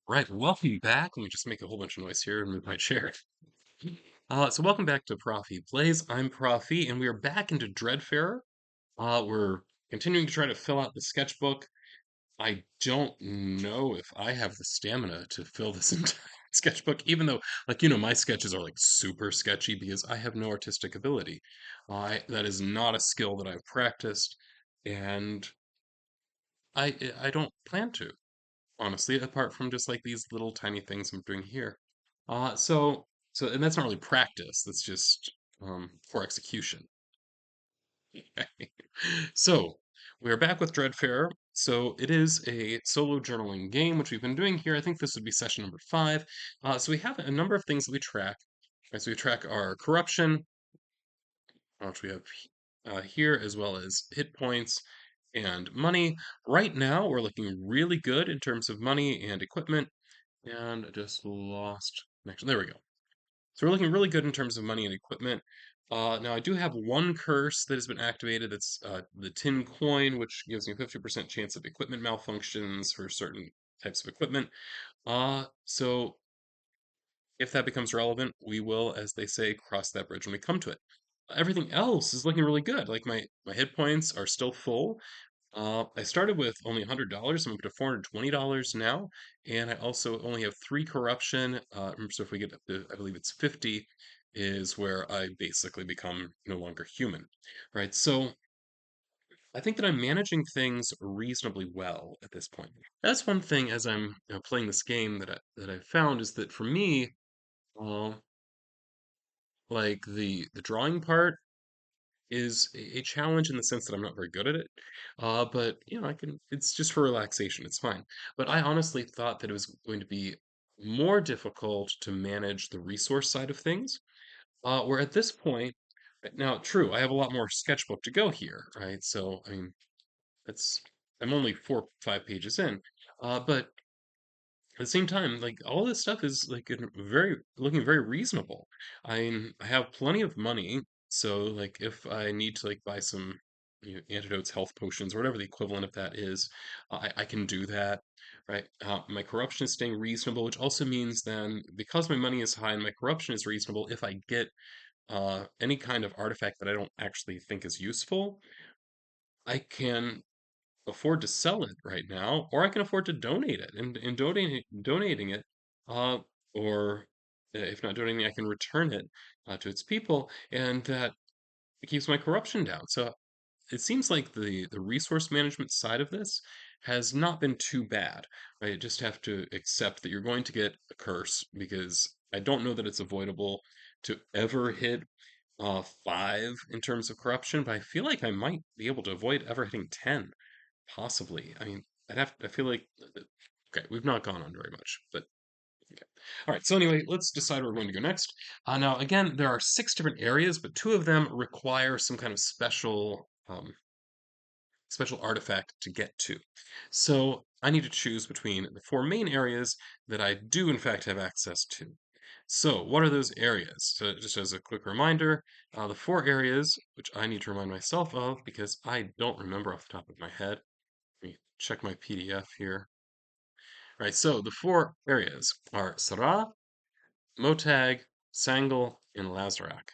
Right, welcome back. Let me just make a whole bunch of noise here and move my chair. So welcome back to Prof E Plays. I'm Prof E, and we are back into Dreadfarer. We're continuing to try to fill out the sketchbook. I don't know if I have the stamina to fill this entire sketchbook, even though, my sketches are like super sketchy because I have no artistic ability. That is not a skill that I've practiced, and I don't plan to. Honestly, apart from just like these little tiny things I'm doing here. Uh, so, and that's not really practice. That's just poor execution. So, we are back with Dreadfarer. So, it is a solo journaling game, which we've been doing here. I think this would be session number 5. So, we have a number of things that we track. Right, so, we track our corruption, which we have here, as well as hit points and money. Right now, we're looking really good in terms of money and equipment. And I just lost connection. There we go. So we're looking really good in terms of money and equipment. Now I do have one curse that has been activated. That's the tin coin, which gives me a 50% chance of equipment malfunctions for certain types of equipment. So if that becomes relevant, we will, as they say, cross that bridge when we come to it. Everything else is looking really good. Like my hit points are still full. I started with only $100. I'm up to $420 now, and I also only have 3 corruption. So if we get up to, I believe it's 50, is where I basically become no longer human, right? So I think that I'm managing things reasonably well at this point. That's one thing as I'm playing this game that I found is that for me, uh, like the drawing part is a challenge in the sense that I'm not very good at it. But I can, it's just for relaxation. It's fine. But I honestly thought that it was going to be more difficult to manage the resource side of things. Where at this point, now, true, I have a lot more sketchbook to go here, right? So, I mean, it's, I'm only 5 pages in. But at the same time, like all this stuff is like looking very reasonable. I have plenty of money, so like if I need to like buy some antidotes, health potions, or whatever the equivalent of that is, I can do that, right? My corruption is staying reasonable, which also means then because my money is high and my corruption is reasonable, if I get any kind of artifact that I don't actually think is useful, I can afford to sell it right now, or I can afford to donate it. And in donating it, uh, or if not donating it, I can return it to its people, and that keeps my corruption down. So it seems like the resource management side of this has not been too bad. Right? You just have to accept that you're going to get a curse because I don't know that it's avoidable to ever hit 5 in terms of corruption, but I feel like I might be able to avoid ever hitting 10. Possibly. I mean, I feel like. Okay, we've not gone on very much, but okay. All right. So anyway, let's decide where we're going to go next. Now, again, there are 6 different areas, but 2 of them require some kind of special artifact to get to. So I need to choose between the 4 main areas that I do in fact have access to. So what are those areas? So just as a quick reminder, the 4 areas, which I need to remind myself of because I don't remember off the top of my head. Let me check my PDF here. Right, so the 4 areas are Sarah, Motag, Sangal, and Lazarak.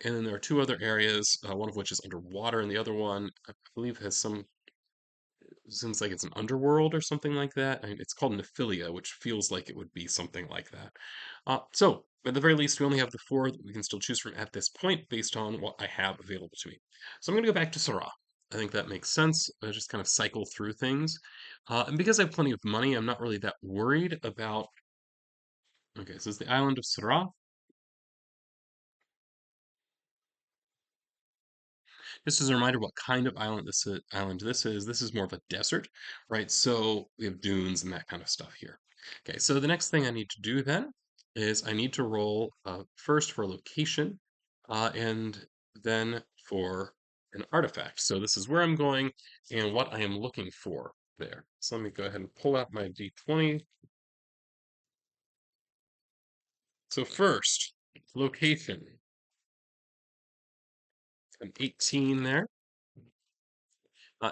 And then there are 2 other areas, one of which is underwater, and the other one, I believe, has some seems like it's an underworld or something like that. I mean, it's called Nephilia, which feels like it would be something like that. So, at the very least, we only have the 4 that we can still choose from at this point based on what I have available to me. So I'm going to go back to Sarah. I think that makes sense. Just kind of cycle through things. And because I have plenty of money, I'm not really that worried about. Okay, so it's the island of Sarah. Just as a reminder, what kind of island this is. This is more of a desert, right? So we have dunes and that kind of stuff here. Okay, so the next thing I need to do then is I need to roll first for location, and then for an artifact. So this is where I'm going and what I am looking for there. So let me go ahead and pull out my D20. So first, location. An 18 there.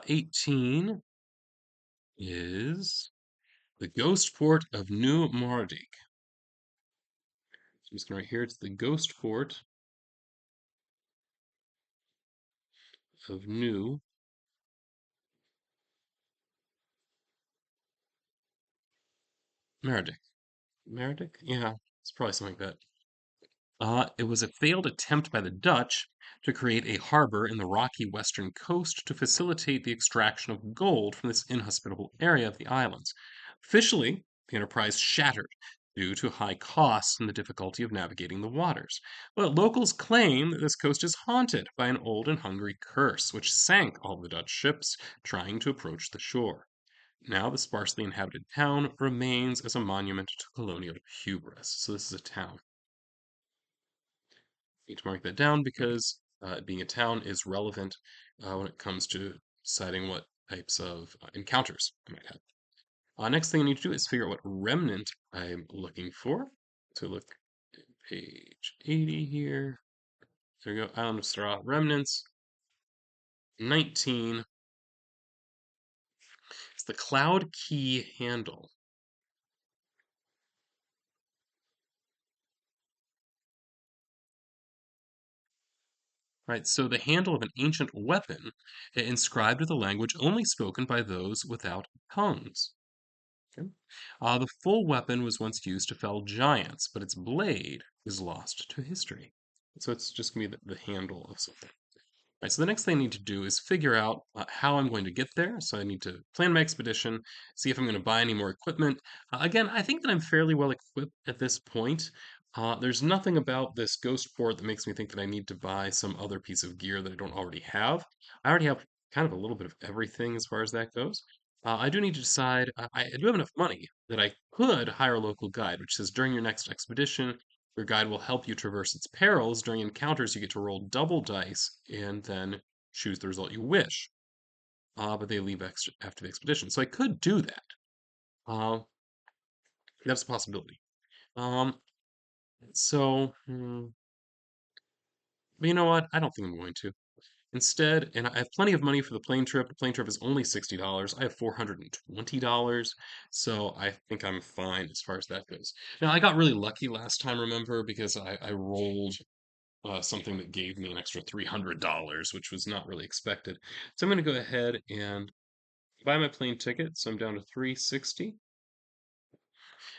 18 is The ghost port of New Moerdijk. So I'm just going to write here, it's the ghost port of New Moerdijk. Moerdijk? Yeah, it's probably something like that. It was a failed attempt by the Dutch to create a harbor in the rocky western coast to facilitate the extraction of gold from this inhospitable area of the islands. Officially, the enterprise shattered due to high costs and the difficulty of navigating the waters. But locals claim that this coast is haunted by an old and hungry curse, which sank all the Dutch ships trying to approach the shore. Now, the sparsely inhabited town remains as a monument to colonial hubris. So, this is a town. Need to mark that down because being a town is relevant when it comes to deciding what types of encounters I might have. Next thing I need to do is figure out what remnant I'm looking for. So look at page 80 here. There we go. Island of Straw remnants. 19. It's the cloud key handle. Right, so the handle of an ancient weapon inscribed with a language only spoken by those without tongues. Okay. The full weapon was once used to fell giants, but its blade is lost to history. So it's just gonna be the handle of something. Right, so the next thing I need to do is figure out how I'm going to get there. So I need to plan my expedition, see if I'm going to buy any more equipment. Again, I think that I'm fairly well equipped at this point. There's nothing about this ghost port that makes me think that I need to buy some other piece of gear that I don't already have. I already have kind of a little bit of everything as far as that goes. I do need to decide, I do have enough money that I could hire a local guide, which says during your next expedition, your guide will help you traverse its perils. During encounters, you get to roll double dice and then choose the result you wish. But they leave extra after the expedition. So I could do that. Uh, that's a possibility. Um, but you know what? I don't think I'm going to. Instead, and I have plenty of money for the plane trip. The plane trip is only $60. I have $420. So I think I'm fine as far as that goes. Now, I got really lucky last time, remember, because I rolled something that gave me an extra $300, which was not really expected. So I'm going to go ahead and buy my plane ticket. So I'm down to 360,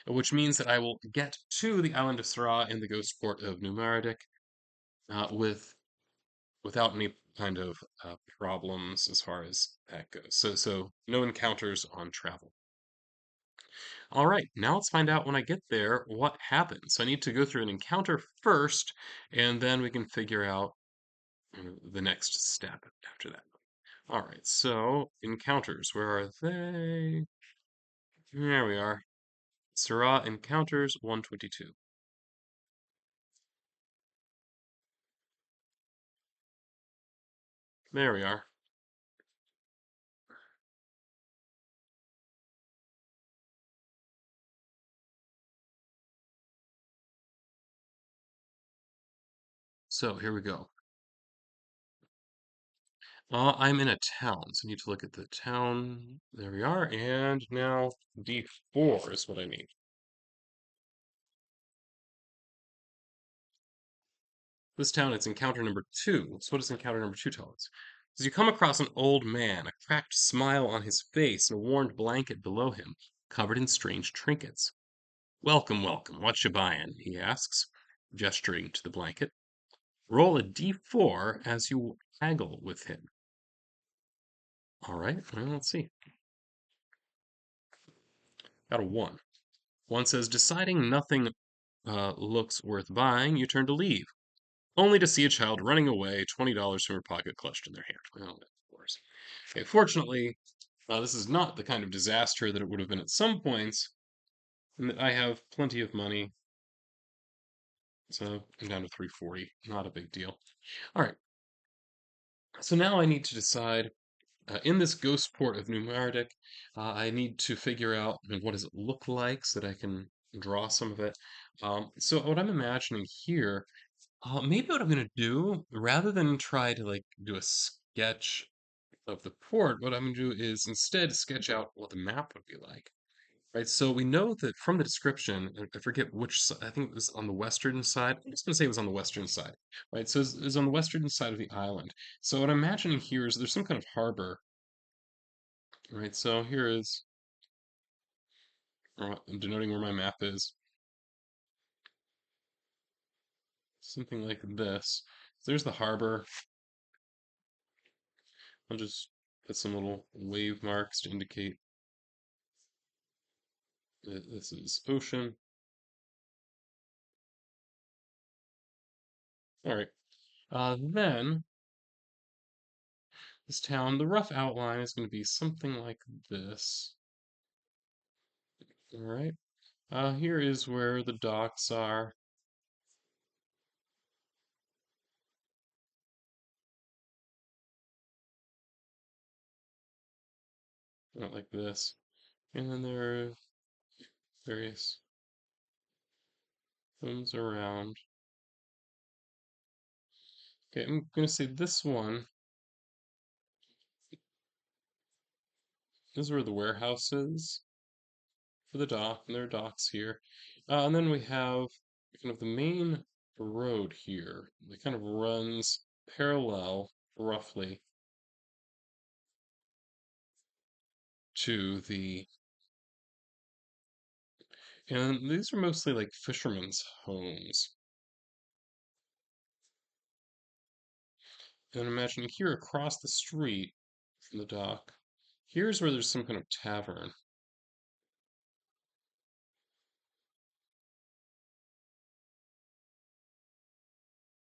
which means that I will get to the island of Sarah in the ghost port of New Meredith without any kind of problems as far as that goes. So no encounters on travel. All right, now let's find out when I get there what happens. So I need to go through an encounter first, and then we can figure out the next step after that. All right, so encounters, where are they? There we are. Syrah encounters 122. There we are. So here we go. I'm in a town, so I need to look at the town. There we are, and now D4 is what I need. This town, it's encounter number 2. So what does encounter number 2 tell us? As you come across an old man, a cracked smile on his face and a worn blanket below him, covered in strange trinkets. Welcome, welcome. What you buying? He asks, gesturing to the blanket. Roll a d4 as you haggle with him. All right, well, let's see. Got a 1. 1 says, deciding nothing looks worth buying, you turn to leave, only to see a child running away, $20 from her pocket clutched in their hand. Well, of course. Okay, fortunately, this is not the kind of disaster that it would have been at some points, and that I have plenty of money, so I'm down to 340. Not a big deal. All right, so now I need to decide in this ghost port of New Meredith, I need to figure out what does it look like so that I can draw some of it. So what I'm imagining here, maybe what I'm gonna do, rather than try to like do a sketch of the port, what I'm gonna do is instead sketch out what the map would be like. right? So we know that from the description, I forget which, I think it was on the western side. I'm just going to say it was on the western side, right? So it's on the western side of the island. So what I'm imagining here is there's some kind of harbor, right? So here is denoting where my map is, something like this. So there's the harbor. I'll just put some little wave marks to indicate that this is ocean. All right. Then this town, the rough outline is going to be something like this. All right. Here is where the docks are. Not like this. And then there are various homes around. Okay, I'm going to say this one. This is where the warehouse is for the dock, and there are docks here. And then we have kind of the main road here. It kind of runs parallel, roughly, to the. And these are mostly like fishermen's homes. And imagine here across the street from the dock, here's where there's some kind of tavern.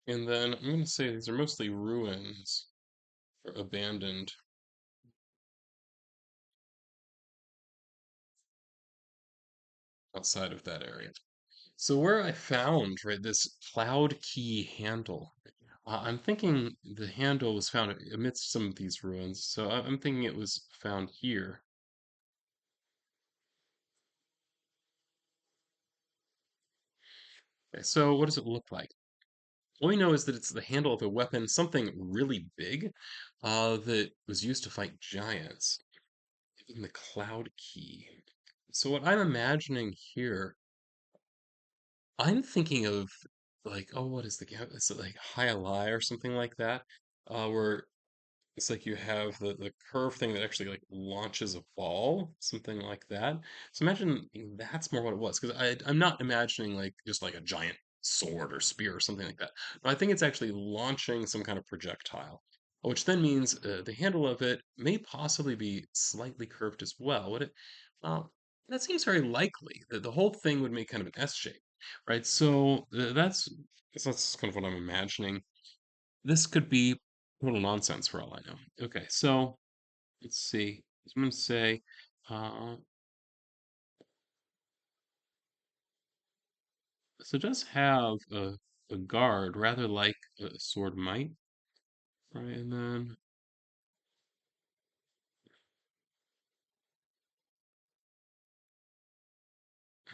And then I'm going to say these are mostly ruins or abandoned outside of that area. So where I found, right, this cloud key handle, I'm thinking the handle was found amidst some of these ruins. So I'm thinking it was found here. Okay, so what does it look like? All we know is that it's the handle of a weapon, something really big, that was used to fight giants. In the cloud key. So what I'm imagining here, I'm thinking of like, oh, what is the game? Is it like High Ally or something like that? Where it's like you have the curve thing that actually like launches a ball, something like that. So imagine that's more what it was, because I'm not imagining like just like a giant sword or spear or something like that. No, I think it's actually launching some kind of projectile, which then means the handle of it may possibly be slightly curved as well. Would it? Well, that seems very likely that the whole thing would make kind of an S shape, right? So that's kind of what I'm imagining. This could be total nonsense for all I know. Okay, so let's see. I'm going to say, uh, so it does have a guard, rather like a sword might, right? And then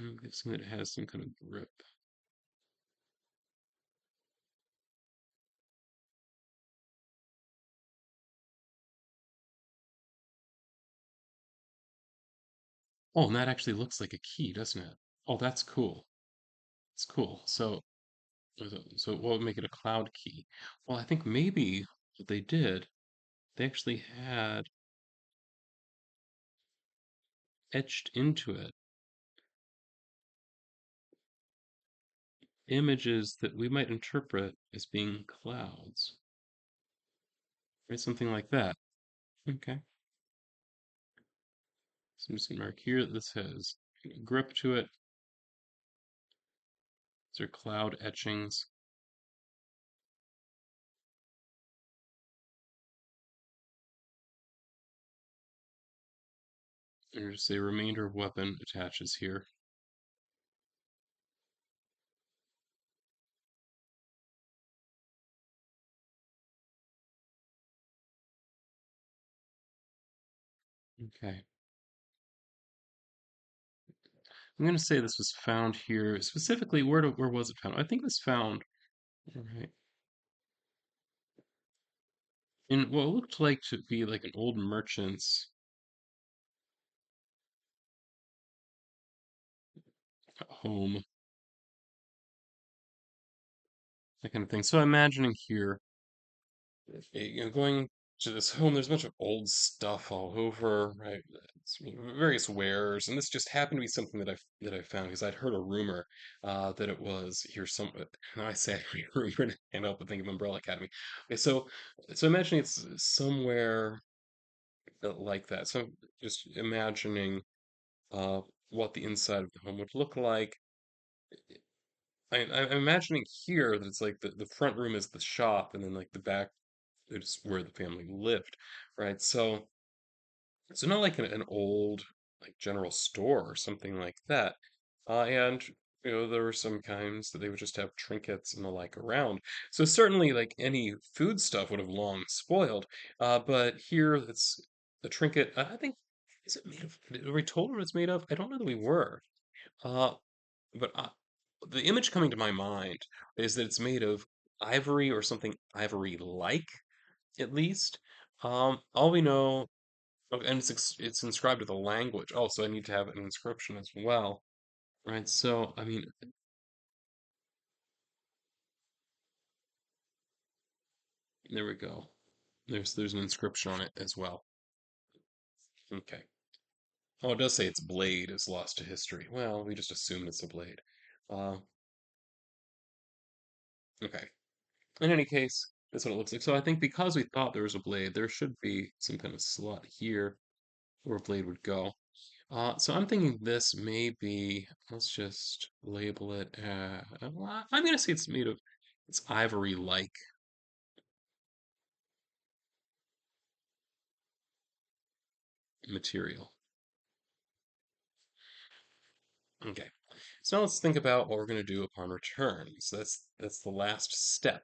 I'm guessing that it has some kind of grip. Oh, and that actually looks like a key, doesn't it? Oh, that's cool. It's cool. So what would make it a cloud key? Well, I think maybe what they did, they actually had etched into it images that we might interpret as being clouds, right? Something like that. Okay. So I'm just gonna mark here that this has grip to it. These are cloud etchings. And just say remainder of weapon attaches here. Okay. I'm gonna say this was found here. Specifically, where was it found? I think it was found, all right, in what looked like to be like an old merchant's home, that kind of thing. So imagining here, going to this home, there's a bunch of old stuff all over, right? Various wares, and this just happened to be something that I found because I'd heard a rumor that it was here some. Now I say I rumor, and I can't help but think of Umbrella Academy. Okay, so imagining it's somewhere like that. So just imagining uh, what the inside of the home would look like. I'm imagining here that it's like the front room is the shop, and then like the back is where the family lived, right? So not like an old like general store or something like that. And there were some kinds that they would just have trinkets and the like around. So certainly like any food stuff would have long spoiled. But here it's the trinket. I think is it made of? Were we told what it's made of? I don't know that we were. Uh, but the image coming to my mind is that it's made of ivory or something ivory-like, at least. All we know, okay, and it's inscribed with a language. Oh, so I need to have an inscription as well, right? So, I mean, there we go. There's an inscription on it as well. Okay. Oh, it does say its blade is lost to history. Well, we just assume it's a blade. Uh, okay. In any case, that's what it looks like. So I think because we thought there was a blade, there should be some kind of slot here where a blade would go. So I'm thinking this may be, let's just label it, well, I'm gonna say it's made of, it's ivory-like material. Okay. So now let's think about what we're gonna do upon return. So that's the last step,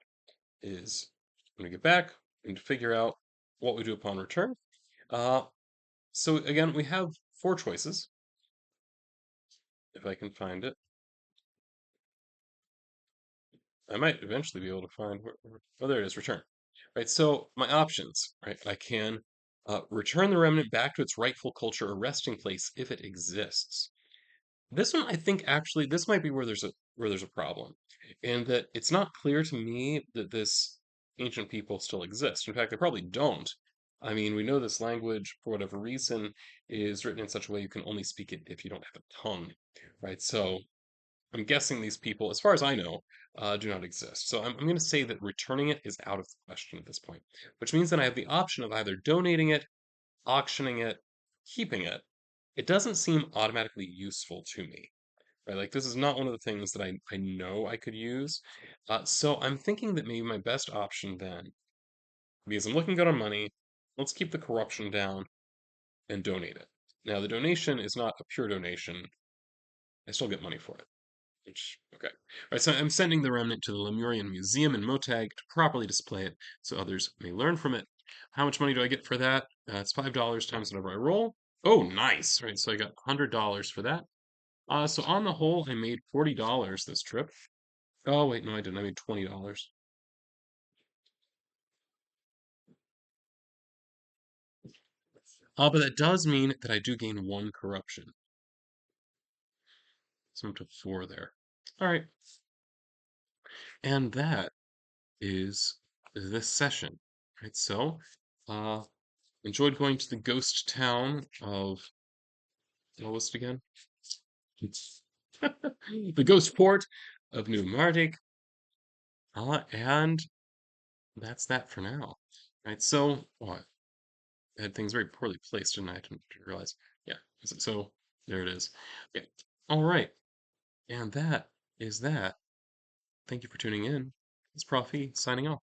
is I'm gonna get back and figure out what we do upon return. Uh, so again, we have four choices, if I can find it. I might eventually be able to find oh, there it is, return. Right, so my options, right? I can return the remnant back to its rightful culture or resting place if it exists. This one, I think actually this might be where there's a problem, and that it's not clear to me that this ancient people still exist. In fact, they probably don't. I mean, we know this language, for whatever reason, is written in such a way you can only speak it if you don't have a tongue, right? So I'm guessing these people, as far as I know, do not exist. So I'm going to say that returning it is out of the question at this point, which means that I have the option of either donating it, auctioning it, keeping it. It doesn't seem automatically useful to me, right? Like this is not one of the things that I know I could use. So I'm thinking that maybe my best option then, because I'm looking good on money, let's keep the corruption down and donate it. Now the donation is not a pure donation. I still get money for it. Okay. All right, so I'm sending the remnant to the Lemurian Museum in Moerdijk to properly display it so others may learn from it. How much money do I get for that? It's $5 times whatever I roll. Oh, nice. Right, so I got $100 for that. So on the whole, I made $40 this trip. Oh, wait, no, I didn't. I made $20. But that does mean that I do gain one corruption. So I'm up to four there. All right, and that is this session. Right, so uh, enjoyed going to the ghost town of what was it again? It's the ghost port of New Moerdijk. And that's that for now. Right, so oh, I had things very poorly placed, didn't I? I didn't realize. Yeah, so there it is. Okay. All right, and that is that. Thank you for tuning in. It's Prof E signing off.